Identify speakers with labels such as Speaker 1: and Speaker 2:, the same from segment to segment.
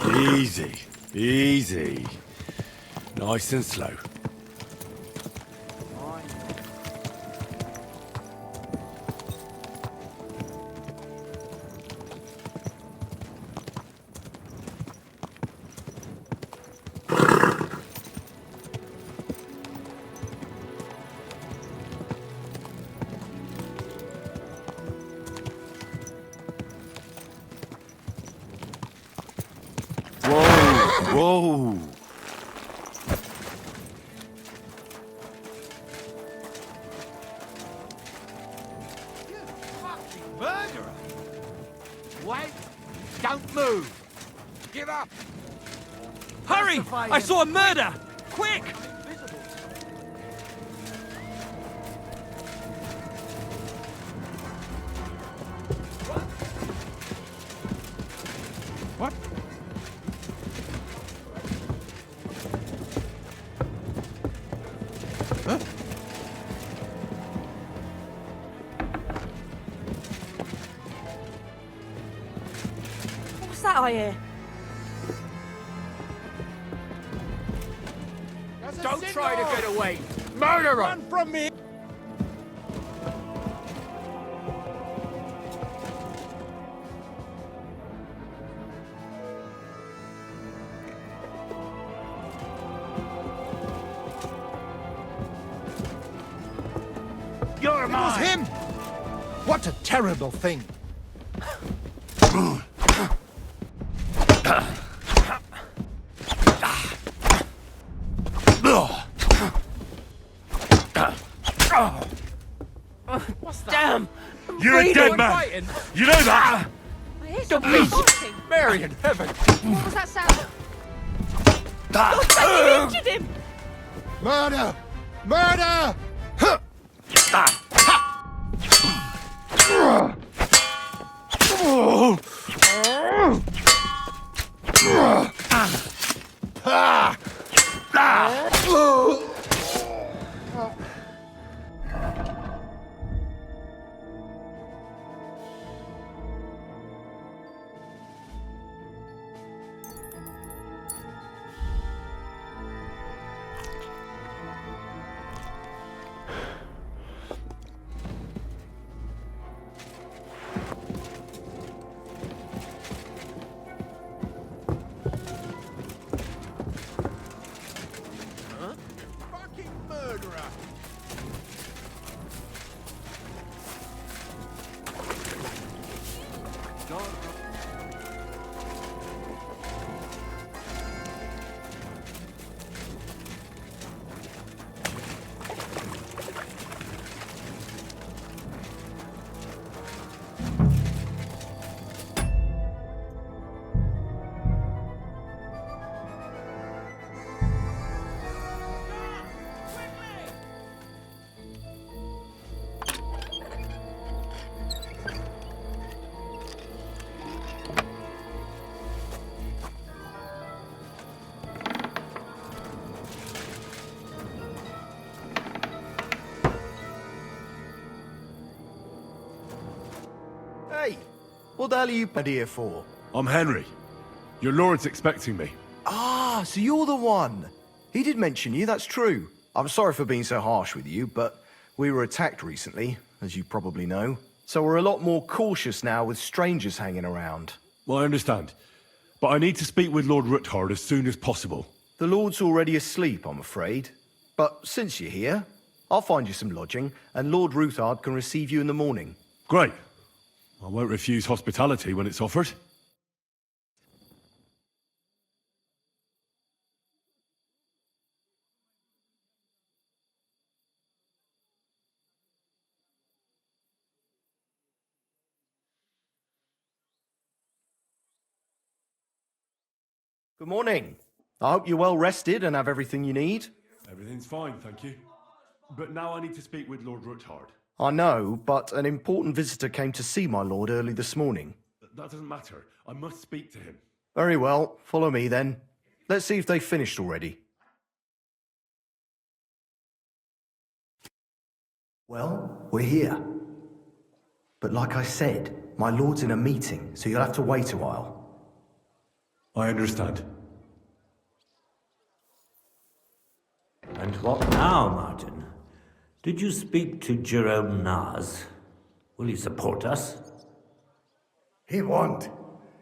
Speaker 1: Easy, easy. Nice and slow. Whoa!
Speaker 2: You fucking murderer! Wait! Don't move! Give up!
Speaker 3: Hurry! I saw a murder! Quick!
Speaker 2: What? Huh?
Speaker 4: What's that I hear?
Speaker 2: Don't try to get away! Murderer! Run from me! You're mine! It was him! What a terrible thing!
Speaker 4: Damn!
Speaker 1: You're a dead man! You know that!
Speaker 4: My ears are fighting.
Speaker 2: Mary in heaven!
Speaker 4: What was that sound? You injured him!
Speaker 2: Murder! Murder! Fucking murderer!
Speaker 5: Hey, what the hell are you here for?
Speaker 1: I'm Henry. Your lord's expecting me.
Speaker 5: Ah, so you're the one. He did mention you, that's true. I'm sorry for being so harsh with you, but we were attacked recently, as you probably know. So we're a lot more cautious now with strangers hanging around.
Speaker 1: Well, I understand. But I need to speak with Lord Ruthard as soon as possible.
Speaker 5: The Lord's already asleep, I'm afraid. But since you're here, I'll find you some lodging, and Lord Ruthard can receive you in the morning.
Speaker 1: Great. I won't refuse hospitality when it's offered.
Speaker 5: Good morning. I hope you're well rested and have everything you need.
Speaker 1: Everything's fine, thank you. But now I need to speak with Lord Ruthard.
Speaker 5: I know, but an important visitor came to see my lord early this morning.
Speaker 1: That doesn't matter. I must speak to him.
Speaker 5: Very well, follow me then. Let's see if they've finished already. Well, we're here. But like I said, my lord's in a meeting, so you'll have to wait a while.
Speaker 1: I understand.
Speaker 6: And what now, Martin? Did you speak to Jerome Naz? Will he support us?
Speaker 7: He won't.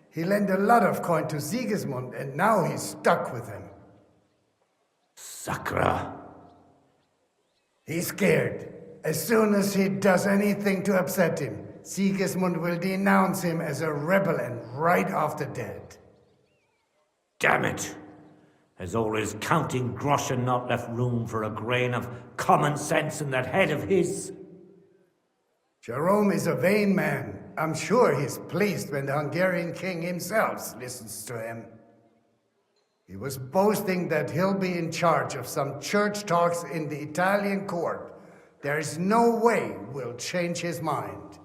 Speaker 7: He lent a lot of coin to Sigismund, and now he's stuck with him.
Speaker 6: Sakra.
Speaker 7: He's scared. As soon as he does anything to upset him, Sigismund will denounce him as a rebel and right off the dead.
Speaker 6: Damn it! Has all his counting groschen not left room for a grain of common sense in that head of his?
Speaker 7: Jerome is a vain man. I'm sure he's pleased when the Hungarian king himself listens to him. He was boasting that he'll be in charge of some church talks in the Italian court. There is no way we'll change his mind.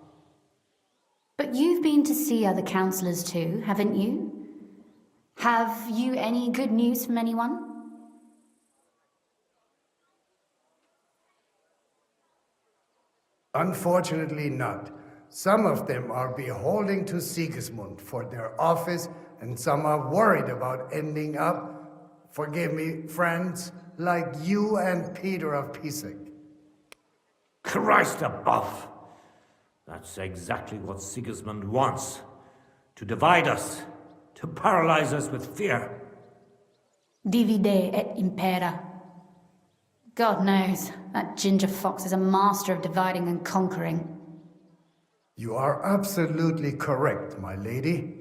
Speaker 8: But you've been to see other councillors too, haven't you? Have you any good news from anyone?
Speaker 7: Unfortunately not. Some of them are beholding to Sigismund for their office, and some are worried about ending up, forgive me, friends, like you and Peter of Pisek.
Speaker 6: Christ above! That's exactly what Sigismund wants. To divide us. To paralyze us with fear.
Speaker 8: Divide et impera. God knows, that ginger fox is a master of dividing and conquering.
Speaker 7: You are absolutely correct, my lady.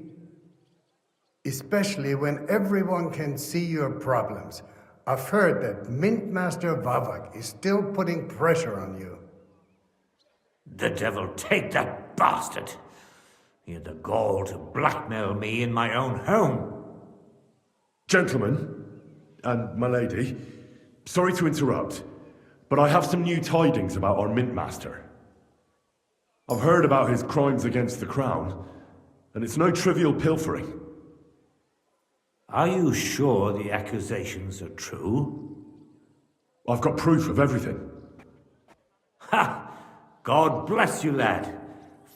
Speaker 7: Especially when everyone can see your problems. I've heard that Mintmaster Vavak is still putting pressure on you.
Speaker 6: The devil take that bastard! He had the gall to blackmail me in my own home.
Speaker 1: Gentlemen, and my lady, sorry to interrupt, but I have some new tidings about our Mint Master. I've heard about his crimes against the crown, and it's no trivial pilfering.
Speaker 6: Are you sure the accusations are true?
Speaker 1: I've got proof of everything.
Speaker 6: Ha! God bless you, lad.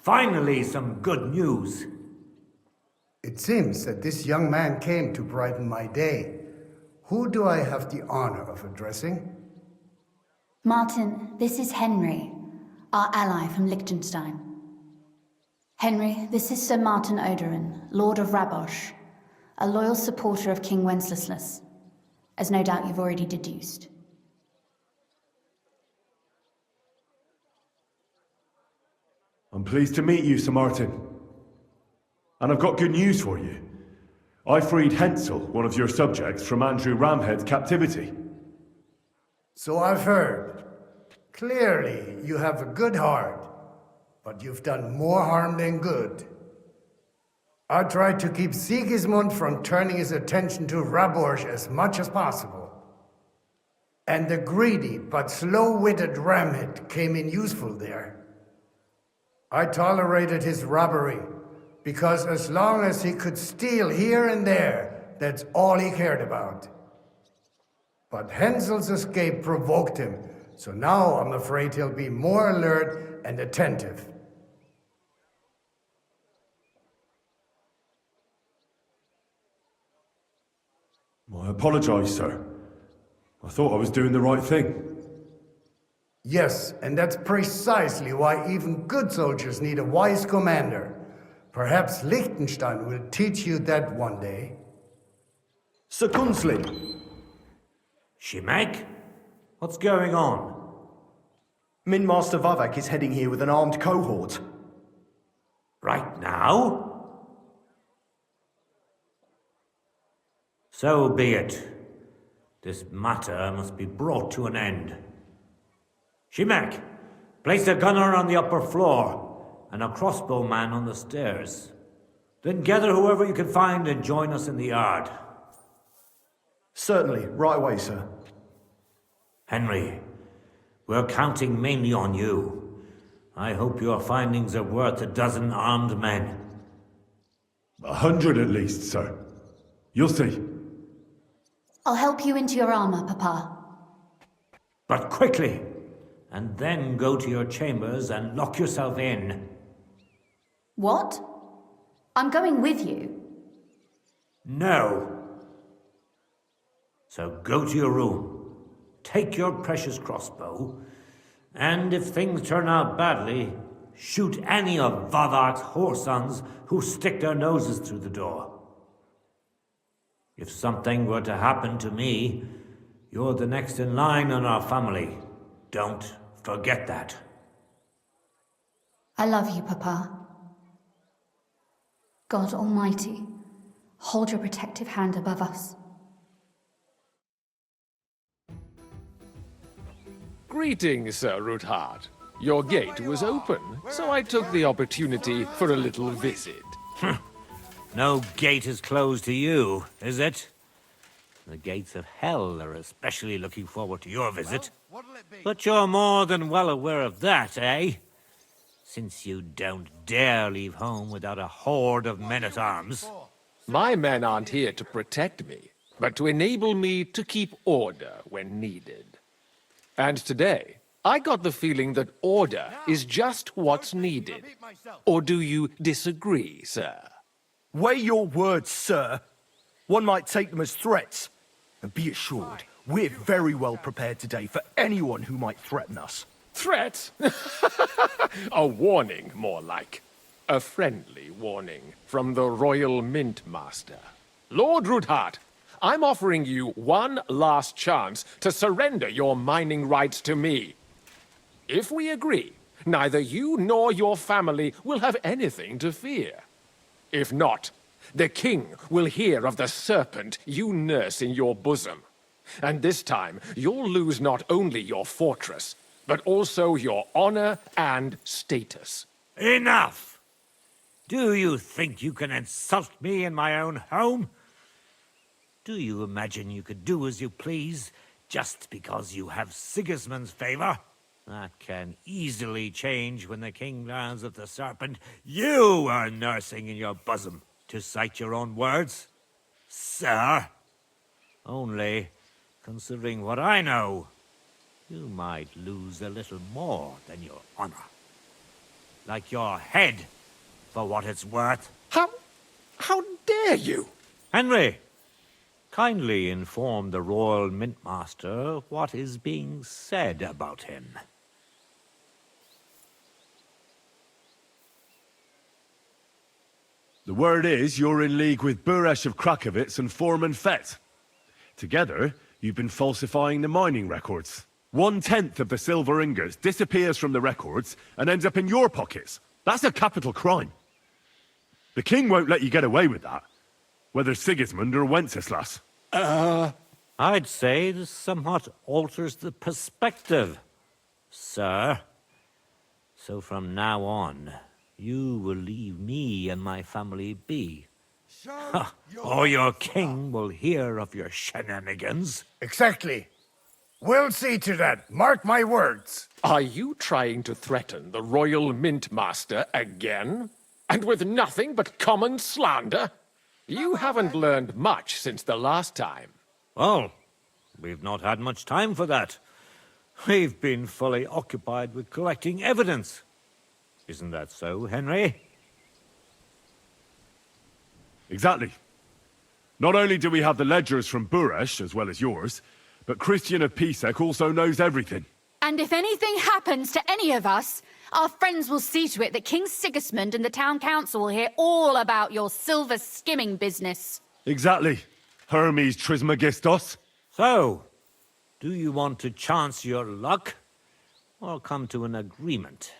Speaker 6: Finally, some good news.
Speaker 7: It seems that this young man came to brighten my day. Who do I have the honor of addressing?
Speaker 8: Martin, this is Henry, our ally from Liechtenstein. Henry, this is Sir Martin Odorin, Lord of Rabosh, a loyal supporter of King Wenceslas, as no doubt you've already deduced.
Speaker 1: I'm pleased to meet you, Sir Martin. And I've got good news for you. I freed Hensel, one of your subjects, from Andrew Ramhead's captivity.
Speaker 7: So I've heard. Clearly, you have a good heart, but you've done more harm than good. I tried to keep Sigismund from turning his attention to Rabosh as much as possible. And the greedy but slow-witted Ramhead came in useful there. I tolerated his robbery, because as long as he could steal here and there, that's all he cared about. But Hensel's escape provoked him, so now I'm afraid he'll be more alert and attentive.
Speaker 1: I apologize, sir. I thought I was doing the right thing.
Speaker 7: Yes, and that's precisely why even good soldiers need a wise commander. Perhaps Liechtenstein will teach you that one day.
Speaker 5: Sir Gunslin,
Speaker 6: Shimek? What's going on?
Speaker 5: Min Master Vavak is heading here with an armed cohort.
Speaker 6: Right now? So be it. This matter must be brought to an end. Shimek, place a gunner on the upper floor and a crossbowman on the stairs. Then gather whoever you can find and join us in the yard.
Speaker 5: Certainly, right away, sir.
Speaker 6: Henry, we're counting mainly on you. I hope your findings are worth a dozen armed men.
Speaker 1: 100 at least, sir. You'll see.
Speaker 8: I'll help you into your armor, Papa.
Speaker 6: But quickly, and then go to your chambers and lock yourself in.
Speaker 8: What? I'm going with you.
Speaker 6: No. So go to your room, take your precious crossbow, and if things turn out badly, shoot any of Vavark's whoresons who stick their noses through the door. If something were to happen to me, you're the next in line in our family. Don't forget that.
Speaker 8: I love you, Papa. God Almighty, hold your protective hand above us.
Speaker 9: Greetings, Sir Ruthard. Your gate was open, so I took the opportunity for a little visit.
Speaker 6: No gate is closed to you, is it? The gates of hell are especially looking forward to your visit. But you're more than well aware of that, eh? Since you don't dare leave home without a horde of men-at-arms.
Speaker 9: My men aren't here to protect me, but to enable me to keep order when needed. And today, I got the feeling that order is just what's needed. Or do you disagree, sir?
Speaker 5: Weigh your words, sir. One might take them as threats. And be assured, we're very well prepared today for anyone who might threaten us.
Speaker 9: Threat? A warning, more like. A friendly warning from the Royal Mint Master. Lord Ruthard, I'm offering you one last chance to surrender your mining rights to me. If we agree, neither you nor your family will have anything to fear. If not, the king will hear of the serpent you nurse in your bosom. And this time, you'll lose not only your fortress, but also your honor and status.
Speaker 6: Enough! Do you think you can insult me in my own home? Do you imagine you could do as you please just because you have Sigismund's favor? That can easily change when the king learns of the serpent you are nursing in your bosom, to cite your own words, sir. Only, considering what I know, you might lose a little more than your honor. Like your head, for what it's worth.
Speaker 9: How dare you?
Speaker 6: Henry, kindly inform the Royal Mintmaster what is being said about him.
Speaker 1: The word is you're in league with Buresh of Krakowitz and Foreman Fett. Together, you've been falsifying the mining records. 1/10 of the silver ingots disappears from the records and ends up in your pockets. That's a capital crime. The king won't let you get away with that, whether Sigismund or Wenceslas.
Speaker 6: I'd say this somewhat alters the perspective, sir. So from now on, you will leave me and my family be. Or your king will hear of your shenanigans.
Speaker 7: Exactly. We'll see to that. Mark my words.
Speaker 9: Are you trying to threaten the Royal Mint Master again? And with nothing but common slander? You haven't learned much since the last time.
Speaker 6: Well, we've not had much time for that. We've been fully occupied with collecting evidence. Isn't that so, Henry?
Speaker 1: Exactly. Not only do we have the ledgers from Buresh, as well as yours, but Christian of Pisek also knows everything.
Speaker 4: And if anything happens to any of us, our friends will see to it that King Sigismund and the town council will hear all about your silver skimming business.
Speaker 1: Exactly. Hermes Trismegistos.
Speaker 6: So, do you want to chance your luck, or come to an agreement?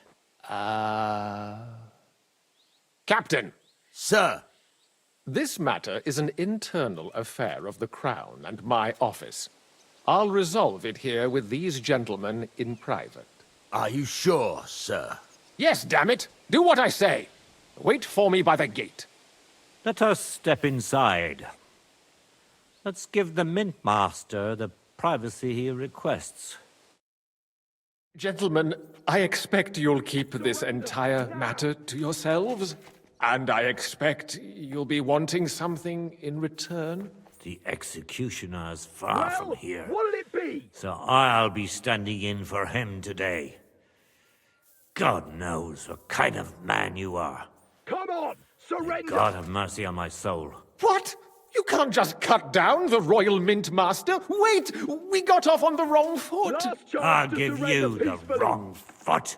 Speaker 9: Captain,
Speaker 2: Sir,
Speaker 9: this matter is an internal affair of the Crown and my office. I'll resolve it here with these gentlemen in private.
Speaker 2: are you sure, sir?
Speaker 9: Yes, damn it! Do what I say! Wait for me by the gate.
Speaker 6: Let us step inside. Let's give the Mint Master the privacy he requests.
Speaker 9: Gentlemen, I expect you'll keep this entire matter to yourselves. And I expect you'll be wanting something in return.
Speaker 6: The executioner's far from here,
Speaker 7: What'll it be?
Speaker 6: so I'll be standing in for him today. God knows what kind of man you are.
Speaker 7: Come on, surrender.
Speaker 6: God have mercy on my soul.
Speaker 9: What? You can't just cut down the Royal Mint Master. Wait, we got off on the wrong foot.
Speaker 6: I'll give you the wrong foot.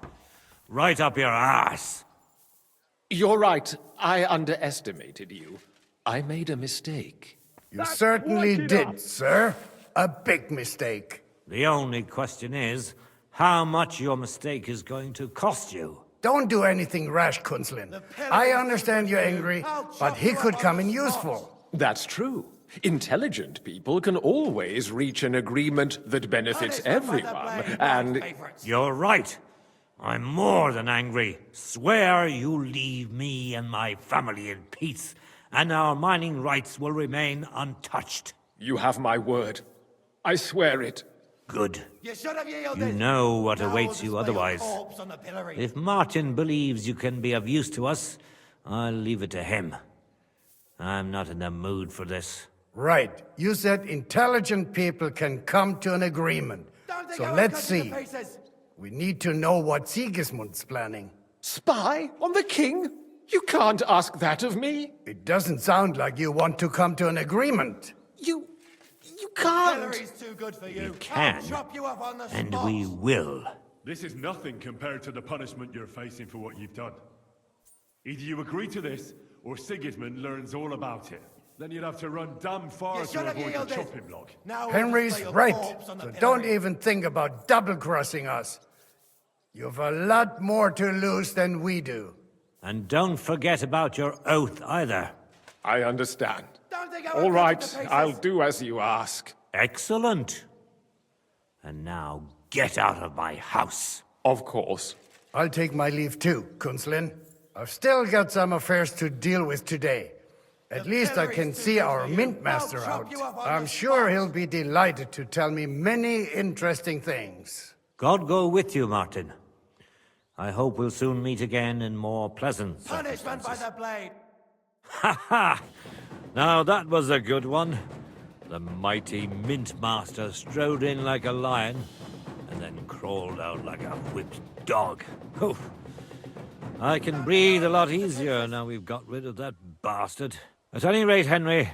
Speaker 6: Right up your ass.
Speaker 9: You're right. I underestimated you. I made a mistake.
Speaker 7: You certainly did, sir. A big mistake.
Speaker 6: The only question is, how much your mistake is going to cost you.
Speaker 7: Don't do anything rash, Kunslin. I understand you're angry, but he could come in useful.
Speaker 9: That's true. Intelligent people can always reach an agreement that benefits everyone, and...
Speaker 6: You're right. I'm more than angry. Swear you leave me and my family in peace, and our mining rights will remain untouched.
Speaker 9: You have my word. I swear it.
Speaker 6: Good. You know what awaits you otherwise. If Martin believes you can be of use to us, I'll leave it to him. I'm not in the mood for this.
Speaker 7: Right. You said intelligent people can come to an agreement. So let's see. We need to know what Sigismund's planning.
Speaker 9: Spy on the king? You can't ask that of me.
Speaker 7: It doesn't sound like you want to come to an agreement.
Speaker 9: You can't.
Speaker 6: We can, and we will.
Speaker 1: This is nothing compared to the punishment you're facing for what you've done. Either you agree to this, or Sigismund learns all about it. Then you'd have to run damn far to avoid the chopping block.
Speaker 7: Henry's right, so don't even think about double-crossing us. You've a lot more to lose than we do.
Speaker 6: And don't forget about your oath either.
Speaker 9: I understand. All right, I'll do as you ask.
Speaker 6: Excellent. And now get out of my house.
Speaker 9: Of course.
Speaker 7: I'll take my leave too, Kunslin. I've still got some affairs to deal with today. At least I can see our Mint Master out. I'm sure he'll be delighted to tell me many interesting things.
Speaker 6: God go with you, Martin. I hope we'll soon meet again in more pleasant circumstances. Ha ha! Now that was a good one. The mighty Mint Master strode in like a lion, and then crawled out like a whipped dog. Oof. I can breathe a lot easier now we've got rid of that bastard. At any rate, Henry,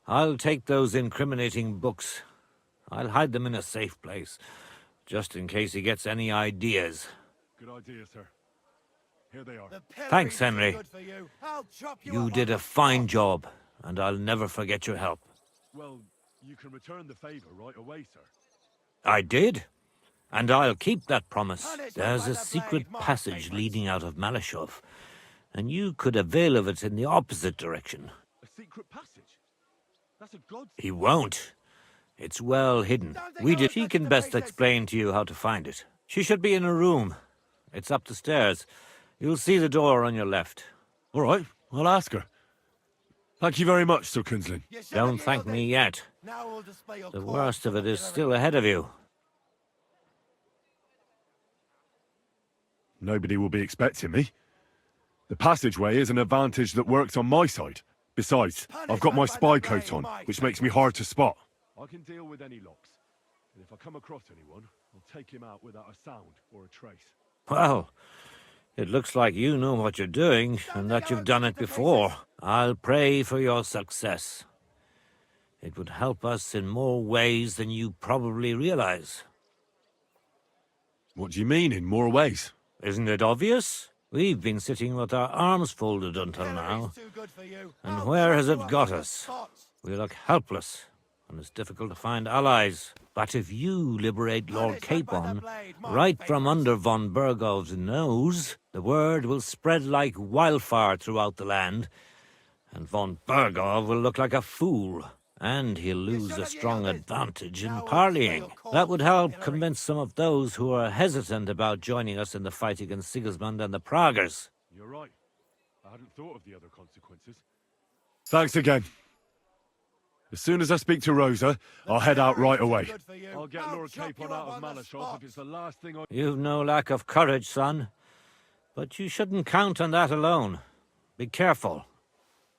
Speaker 6: I'll take those incriminating books. I'll hide them in a safe place, just in case he gets any ideas.
Speaker 1: Good idea, sir. Here they are.
Speaker 6: Thanks, Henry. You did a fine job, and I'll never forget your help.
Speaker 1: Well, you can return the favor right away, sir.
Speaker 6: I did, and I'll keep that promise. There's a secret passage leading out of Malashov, and you could avail of it in the opposite direction.
Speaker 1: A secret passage? That's a god.
Speaker 6: He won't. It's well hidden. She can best explain to you how to find it. She should be in a room. It's up the stairs. You'll see the door on your left.
Speaker 1: All right, I'll ask her. Thank you very much, Sir Kunslin.
Speaker 6: Don't thank me yet. The worst of it is still ahead of you.
Speaker 1: Nobody will be expecting me. The passageway is an advantage that works on my side. Besides, I've got my spy coat on, which makes me hard to spot. I can deal with any locks. And if I come across anyone, I'll take him out without a sound or a trace.
Speaker 6: Well, it looks like you know what you're doing, and that you've done it before. I'll pray for your success. It would help us in more ways than you probably realize.
Speaker 1: What do you mean, in more ways?
Speaker 6: Isn't it obvious? We've been sitting with our arms folded until now. And where has it got us? We look helpless, and it's difficult to find allies. But if you liberate Lord Capon, right from under von Bergov's nose, the word will spread like wildfire throughout the land, and von Bergov will look like a fool, and he'll lose a strong advantage in parleying. That would help convince some of those who are hesitant about joining us in the fight against Sigismund and the Praguers.
Speaker 1: You're right. I hadn't thought of the other consequences. Thanks again. As soon as I speak to Rosa, I'll head out right away. I'll get Lord Capon out of Malashov if it's the last thing I...
Speaker 6: You've no lack of courage, son. But you shouldn't count on that alone. Be careful.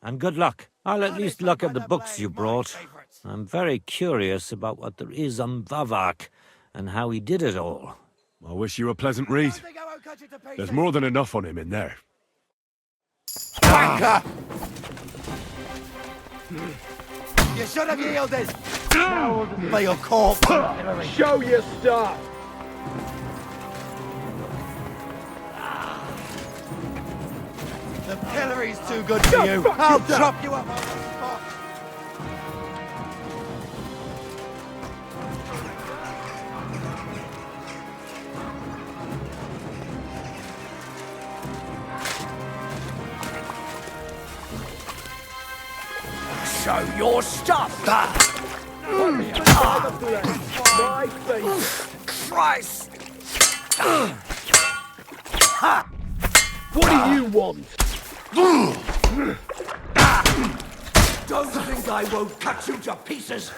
Speaker 6: And good luck. I'll at least look at the books you brought. I'm very curious about what there is on Vavak and how he did it all.
Speaker 1: I wish you a pleasant read. There's more than enough on him in there.
Speaker 3: You should have yielded! Now we'll display your corpse.
Speaker 9: Show your stuff!
Speaker 3: The pillory's too good for you. I'll chop you up on the spot.
Speaker 2: Show your stuff!
Speaker 9: My face!
Speaker 2: Christ!
Speaker 9: What do you want?
Speaker 2: Don't think I won't cut you to pieces!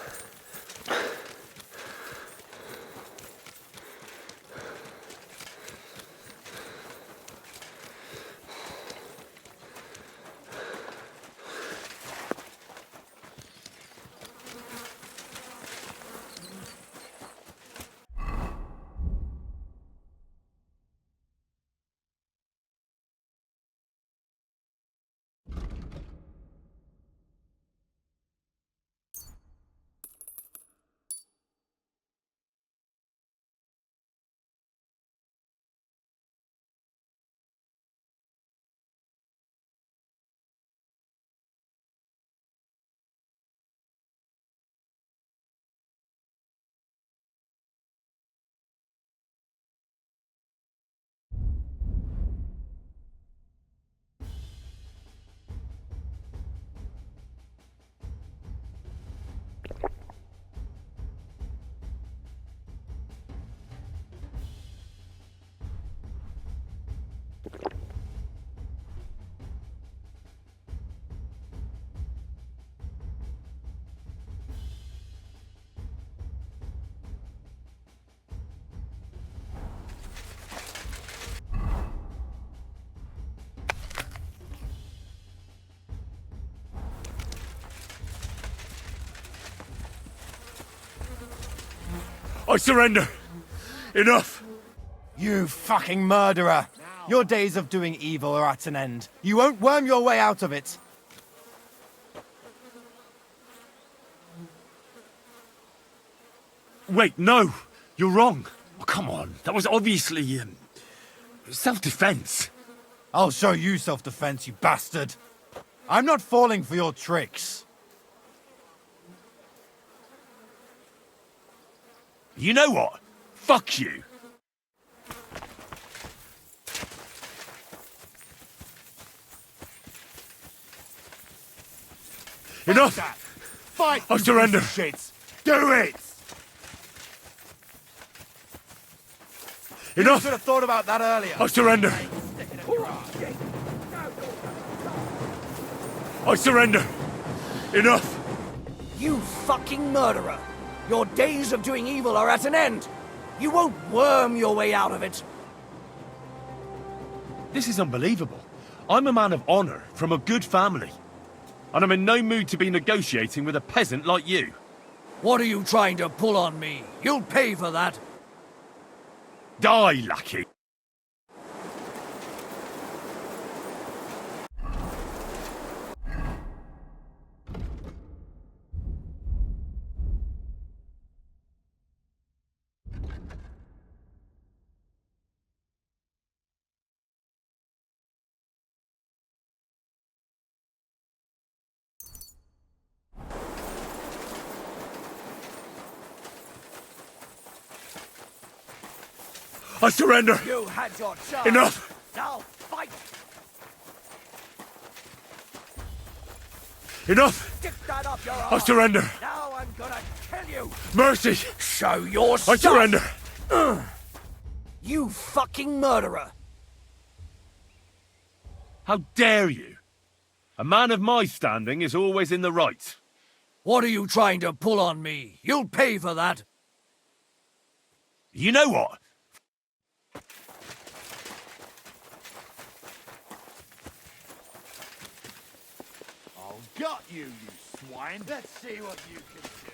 Speaker 1: I surrender. Enough.
Speaker 3: You fucking murderer! Your days of doing evil are at an end. You won't worm your way out of it.
Speaker 1: Wait, no. You're wrong. Oh, come on. That was obviously, self-defense.
Speaker 3: I'll show you self-defense, you bastard. I'm not falling for your tricks.
Speaker 1: You know what? Fuck you. Enough!
Speaker 3: Fight!
Speaker 1: I surrender.
Speaker 3: Shits. Do it! You
Speaker 1: Enough!
Speaker 3: should have thought about that earlier.
Speaker 1: I surrender. I surrender. Enough!
Speaker 2: You fucking murderer! Your days of doing evil are at an end! You won't worm your way out of it!
Speaker 1: This is unbelievable. I'm a man of honor from a good family. And I'm in no mood to be negotiating with a peasant like you.
Speaker 2: What are you trying to pull on me? You'll pay for that!
Speaker 1: Die, lackey! I surrender!
Speaker 2: You had your chance!
Speaker 1: Enough!
Speaker 2: Now fight!
Speaker 1: Enough!
Speaker 2: Stick that up your
Speaker 1: I
Speaker 2: arse!
Speaker 1: surrender!
Speaker 2: Now I'm gonna kill you!
Speaker 1: Mercy!
Speaker 2: Show your
Speaker 1: I
Speaker 2: stuff!
Speaker 1: surrender!
Speaker 2: You fucking murderer!
Speaker 1: How dare you? A man of my standing is always in the right.
Speaker 2: What are you trying to pull on me? You'll pay for that!
Speaker 1: You know what?
Speaker 3: Got you, you swine. Let's see what you can do.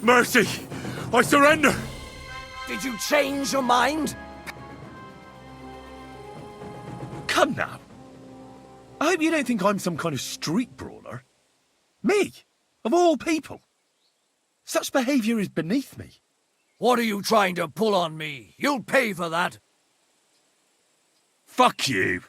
Speaker 1: Mercy! I surrender!
Speaker 2: Did you change your mind?
Speaker 10: Come now. I hope you don't think I'm some kind of street brawler. Me? Of all people? Such behaviour is beneath me.
Speaker 2: What are you trying to pull on me? You'll pay for that.
Speaker 10: Fuck you.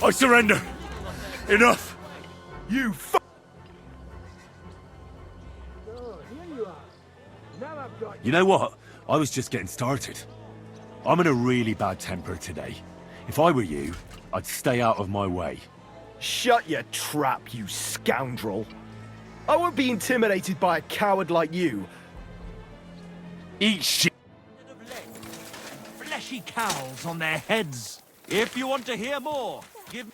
Speaker 1: I surrender! Enough! You
Speaker 10: You know what? I was just getting started. I'm in a really bad temper today. If I were you, I'd stay out of my way.
Speaker 5: Shut your trap, you scoundrel. I won't be intimidated by a coward like you.
Speaker 10: Eat shit.
Speaker 11: Fleshy cowls on their heads. If you want to hear more, give me...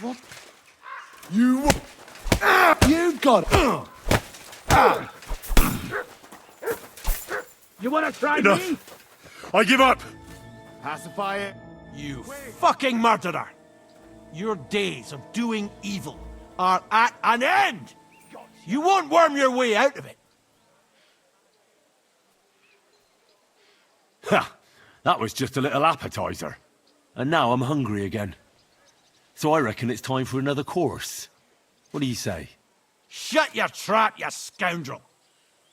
Speaker 10: What? You got it.
Speaker 11: You want to try
Speaker 1: Enough.
Speaker 11: me?
Speaker 1: I give up!
Speaker 3: Pacify it.
Speaker 11: You fucking murderer! Your days of doing evil are at an end! You won't worm your way out of it!
Speaker 10: Ha! That was just a little appetizer. And now I'm hungry again. So I reckon it's time for another course. What do you say?
Speaker 11: Shut your trap, you scoundrel!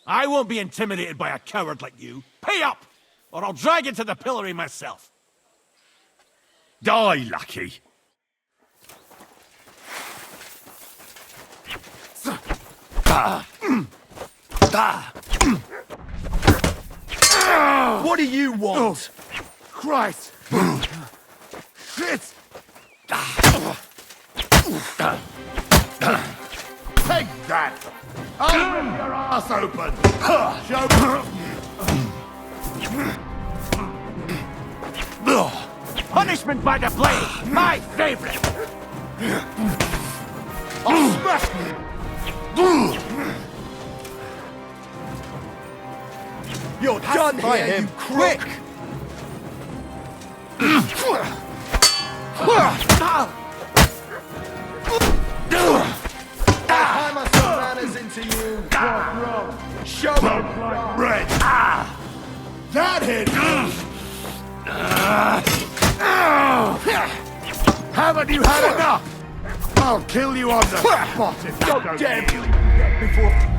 Speaker 11: I won't be intimidated by a coward like you. Pay up, or I'll drag you to the pillory myself.
Speaker 10: Die, lackey!
Speaker 5: What do you want?
Speaker 3: Christ! Shit! Take that! I'll rip your ass open!
Speaker 11: Punishment by the blade, my favorite!
Speaker 10: I'll smash you!
Speaker 5: You're done here,
Speaker 3: him,
Speaker 5: you crook! Hammer some manners into you! Show him!
Speaker 10: Red! That hit! Haven't you had enough? I'll kill you on the spot if you don't
Speaker 5: Damn
Speaker 10: yield.
Speaker 5: you! Before...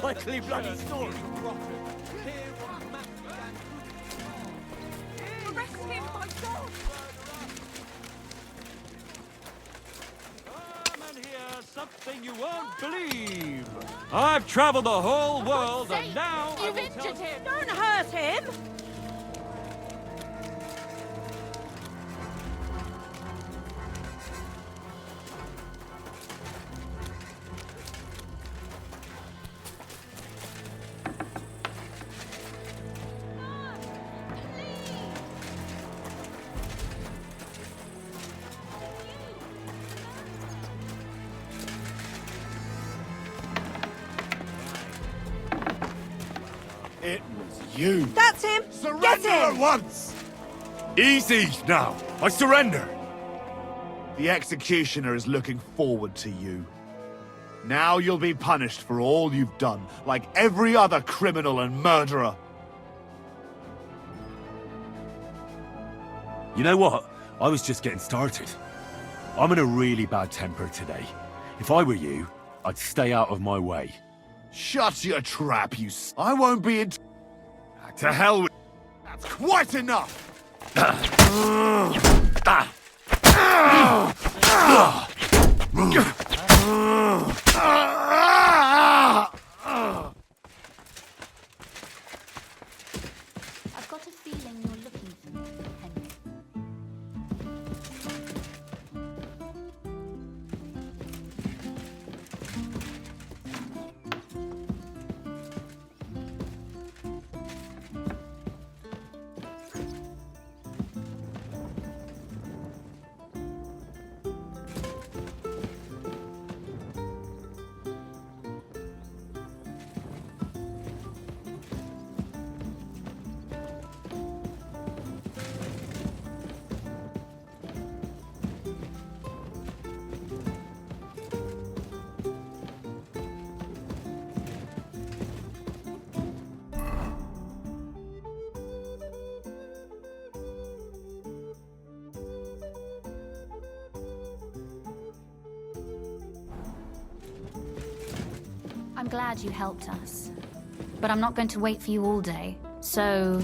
Speaker 2: Likely bloody story.
Speaker 4: Arrest him, my God!
Speaker 11: Come and hear something you won't believe. I've traveled the whole world, and now
Speaker 4: You've injured him!
Speaker 12: Don't hurt him!
Speaker 10: It was you.
Speaker 12: That's him!
Speaker 10: Surrender
Speaker 12: Get
Speaker 10: at
Speaker 12: him!
Speaker 10: once! Easy now. I surrender. The executioner is looking forward to you. Now you'll be punished for all you've done, like every other criminal and murderer. You know what? I was just getting started. I'm in a really bad temper today. If I were you, I'd stay out of my way. Shut your trap, I won't be in... To hell with... That's quite enough!
Speaker 8: I've got a feeling you're looking for me, Henry. I'm glad you helped us. But I'm not going to wait for you all day. So...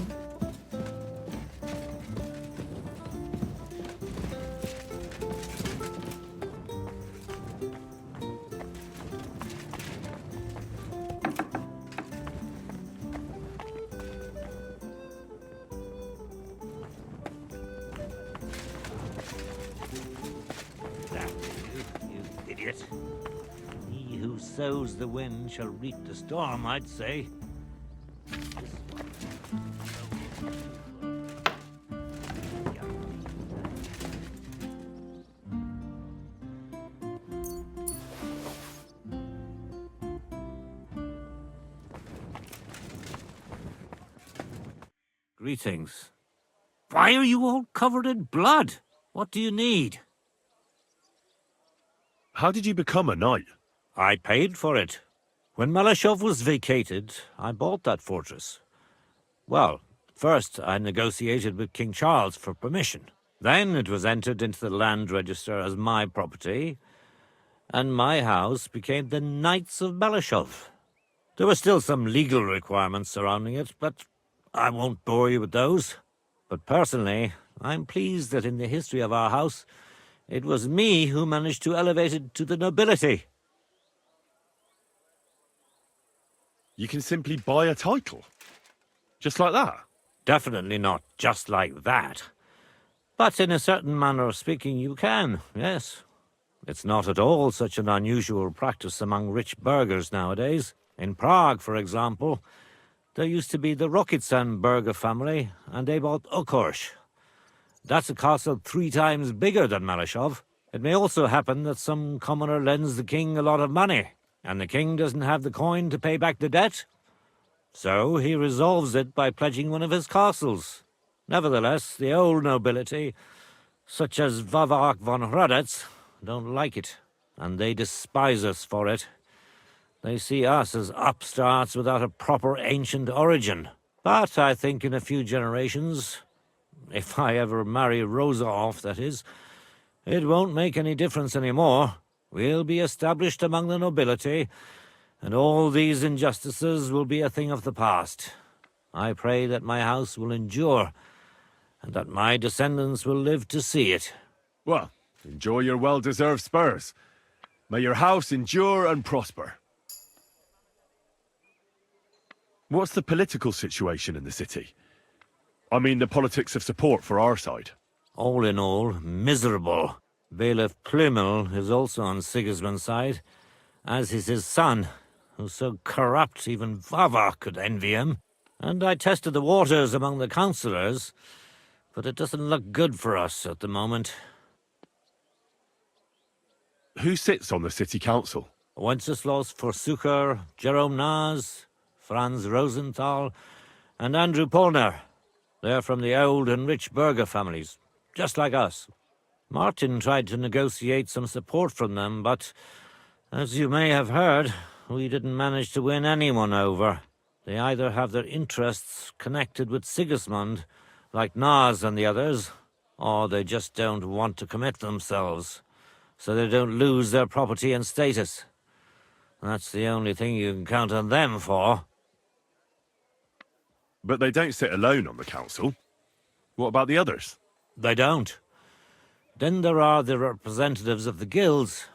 Speaker 6: You idiot. He who sows the wind shall reap the storm, I'd say. Greetings. Why are you all covered in blood? What do you need?
Speaker 1: How did you become a knight?
Speaker 6: I paid for it. When Malashov was vacated, I bought that fortress. Well, first I negotiated with King Charles for permission. Then it was entered into the land register as my property, and my house became the Knights of Malashov. There were still some legal requirements surrounding it, but I won't bore you with those. But personally, I'm pleased that in the history of our house, it was me who managed to elevate it to the nobility.
Speaker 10: You can simply buy a title. Just like that.
Speaker 6: Definitely not just like that. But in a certain manner of speaking, you can, yes. It's not at all such an unusual practice among rich burghers nowadays. In Prague, for example, there used to be the Rokitsan burgher family, and they bought Okorsh. That's a castle 3 times bigger than Malashov. It may also happen that some commoner lends the king a lot of money, and the king doesn't have the coin to pay back the debt. So he resolves it by pledging one of his castles. Nevertheless, the old nobility, such as Vavak von Hradec, don't like it, and they despise us for it. They see us as upstarts without a proper ancient origin. But I think in a few generations, if I ever marry Rosa off, that is, it won't make any difference anymore. We'll be established among the nobility, and all these injustices will be a thing of the past. I pray that my house will endure, and that my descendants will live to see it.
Speaker 10: Well, enjoy your well-deserved spurs. May your house endure and prosper. What's the political situation in the city? I mean the politics of support for our side.
Speaker 6: All in all, miserable. Bailiff Plymel is also on Sigismund's side, as is his son, who's so corrupt even Vava could envy him. And I tested the waters among the councillors, but it doesn't look good for us at the moment.
Speaker 10: Who sits on the city council?
Speaker 6: Wenceslaus Forsucher, Jerome Naz, Franz Rosenthal, and Andrew Polner. They're from the old and rich burgher families, just like us. Martin tried to negotiate some support from them, but, as you may have heard, we didn't manage to win anyone over. They either have their interests connected with Sigismund, like Naz and the others, or they just don't want to commit themselves, so they don't lose their property and status. That's the only thing you can count on them for.
Speaker 10: But they don't sit alone on the council. What about the others?
Speaker 6: They don't. Then there are the representatives of the guilds.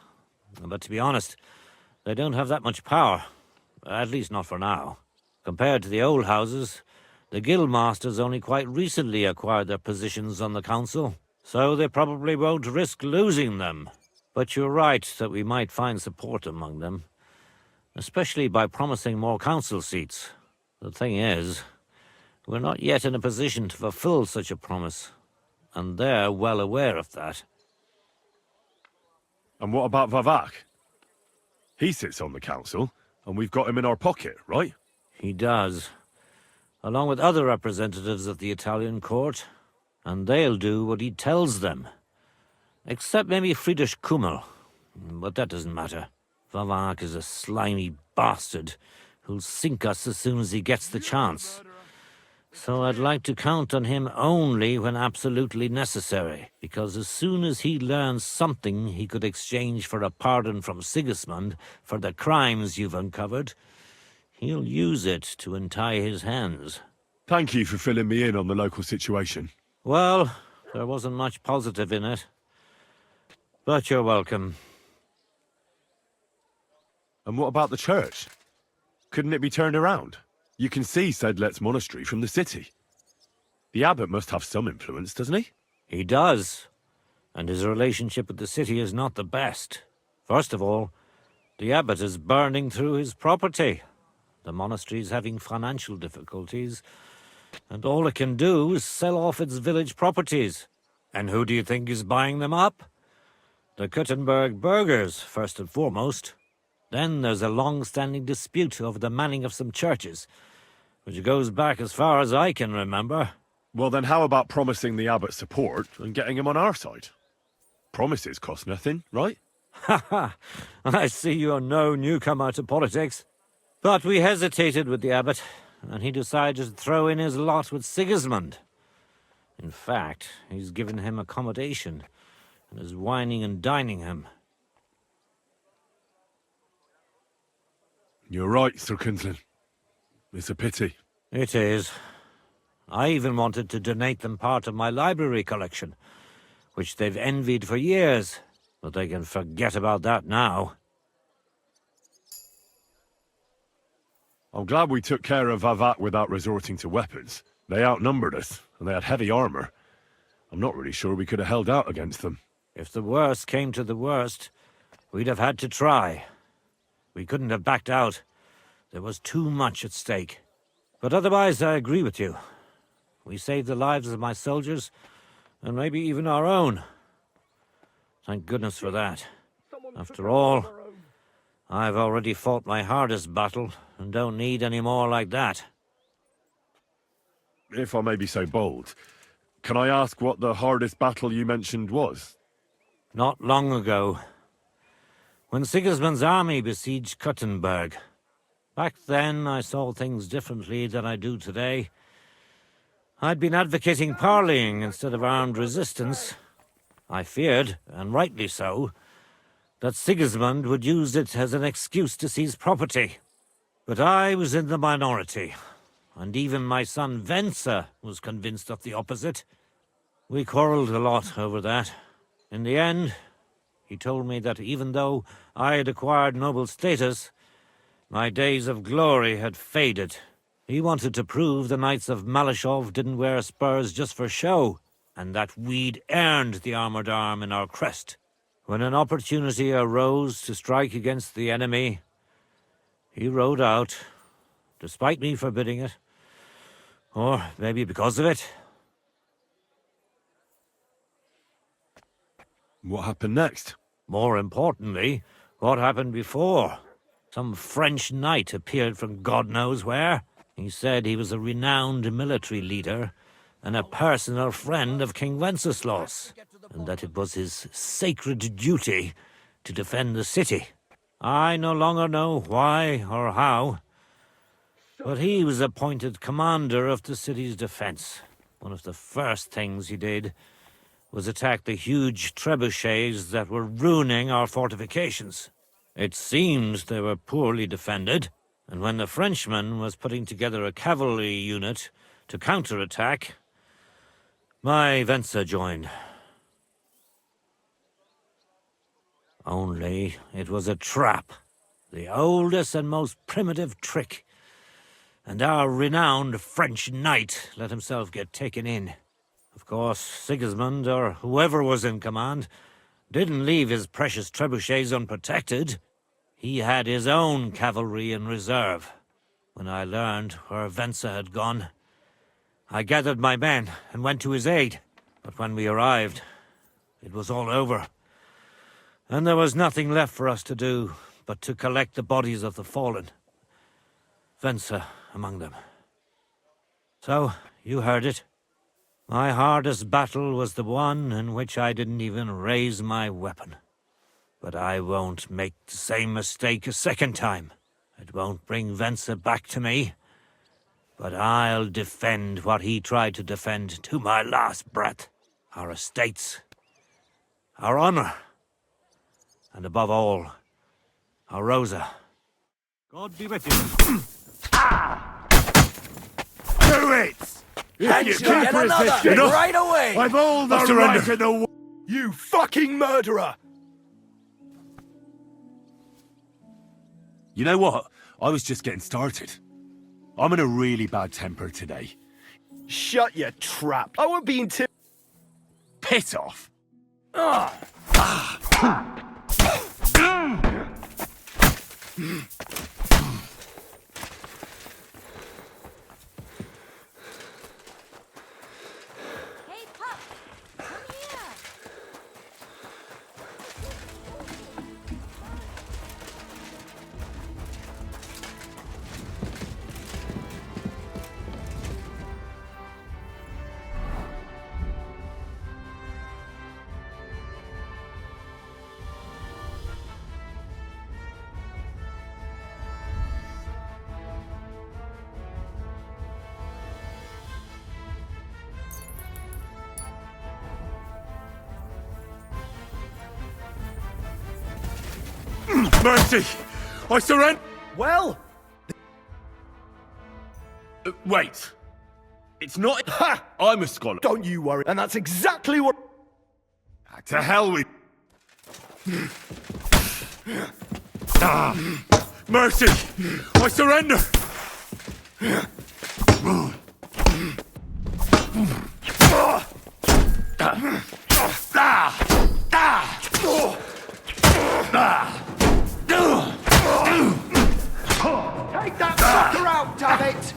Speaker 6: But to be honest, they don't have that much power. At least not for now. Compared to the old houses, the guild masters only quite recently acquired their positions on the council, so they probably won't risk losing them. But you're right that we might find support among them, especially by promising more council seats. The thing is, we're not yet in a position to fulfill such a promise, and they're well aware of that.
Speaker 10: And what about Vavak? He sits on the council, and we've got him in our pocket, right?
Speaker 6: He does, along with other representatives of the Italian court, and they'll do what he tells them. Except maybe Friedrich Kummel, but that doesn't matter. Vavak is a slimy bastard who'll sink us as soon as he gets the chance. So I'd like to count on him only when absolutely necessary, because as soon as he learns something he could exchange for a pardon from Sigismund for the crimes you've uncovered, he'll use it to untie his hands.
Speaker 10: Thank you for filling me in on the local situation.
Speaker 6: Well, there wasn't much positive in it. But you're welcome.
Speaker 10: And what about the church? Couldn't it be turned around? You can see Sedlet's monastery from the city. The abbot must have some influence, doesn't he?
Speaker 6: He does. And his relationship with the city is not the best. First of all, the abbot is burning through his property. The monastery's having financial difficulties, and all it can do is sell off its village properties. And who do you think is buying them up? The Kuttenberg burghers, first and foremost. Then there's a long-standing dispute over the manning of some churches, which goes back as far as I can remember.
Speaker 10: Well, then how about promising the abbot support and getting him on our side? Promises cost nothing, right?
Speaker 6: Ha ha! I see you're no newcomer to politics. But we hesitated with the abbot, and he decided to throw in his lot with Sigismund. In fact, he's given him accommodation, and is wining and dining him.
Speaker 10: You're right, Sir Kinsman. It's a pity.
Speaker 6: It is. I even wanted to donate them part of my library collection, which they've envied for years, but they can forget about that now.
Speaker 1: I'm glad we took care of Vavat without resorting to weapons. They outnumbered us, and they had heavy armor. I'm not really sure we could have held out against them.
Speaker 6: If the worst came to the worst, we'd have had to try. We couldn't have backed out. There was too much at stake. But otherwise, I agree with you. We saved the lives of my soldiers, and maybe even our own. Thank goodness for that. After all, I've already fought my hardest battle, and don't need any more like that.
Speaker 1: If I may be so bold, can I ask what the hardest battle you mentioned was?
Speaker 6: Not long ago, when Sigismund's army besieged Kuttenberg. Back then, I saw things differently than I do today. I'd been advocating parleying instead of armed resistance. I feared, and rightly so, that Sigismund would use it as an excuse to seize property. But I was in the minority, and even my son Venser was convinced of the opposite. We quarreled a lot over that. In the end, he told me that even though I had acquired noble status, my days of glory had faded. He wanted to prove the Knights of Malashov didn't wear spurs just for show, and that we'd earned the armored arm in our crest. When an opportunity arose to strike against the enemy, he rode out, despite me forbidding it. Or maybe because of it.
Speaker 1: What happened next?
Speaker 6: More importantly, what happened before? Some French knight appeared from God knows where. He said he was a renowned military leader and a personal friend of King Wenceslas, and that it was his sacred duty to defend the city. I no longer know why or how, but he was appointed commander of the city's defense. One of the first things he did was attack the huge trebuchets that were ruining our fortifications. It seems they were poorly defended, and when the Frenchman was putting together a cavalry unit to counterattack, my Venser joined. Only it was a trap, the oldest and most primitive trick, and our renowned French knight let himself get taken in. Of course, Sigismund, or whoever was in command, didn't leave his precious trebuchets unprotected. He had his own cavalry in reserve. When I learned where Venser had gone, I gathered my men and went to his aid. But when we arrived, it was all over. And there was nothing left for us to do but to collect the bodies of the fallen. Venser among them. So, you heard it. My hardest battle was the one in which I didn't even raise my weapon. But I won't make the same mistake a second time. It won't bring Venser back to me. But I'll defend what he tried to defend to my last breath. Our estates, our honor, and above all, our Rosa. God be with you.
Speaker 10: Do it!
Speaker 2: And you get another right away!
Speaker 10: I've all the right in the world.
Speaker 5: You fucking murderer!
Speaker 10: You know what? I was just getting started. I'm in a really bad temper today.
Speaker 5: Shut your trap. I won't be
Speaker 10: Piss off.
Speaker 4: Hey, pup! Come here!
Speaker 1: Mercy! I surrender!
Speaker 5: Well,
Speaker 1: Wait.
Speaker 10: It's not. Ha! I'm a scholar.
Speaker 5: Don't you worry. And that's exactly what...
Speaker 10: To hell with. Mercy! I surrender!
Speaker 5: Take that fucker out, damn it!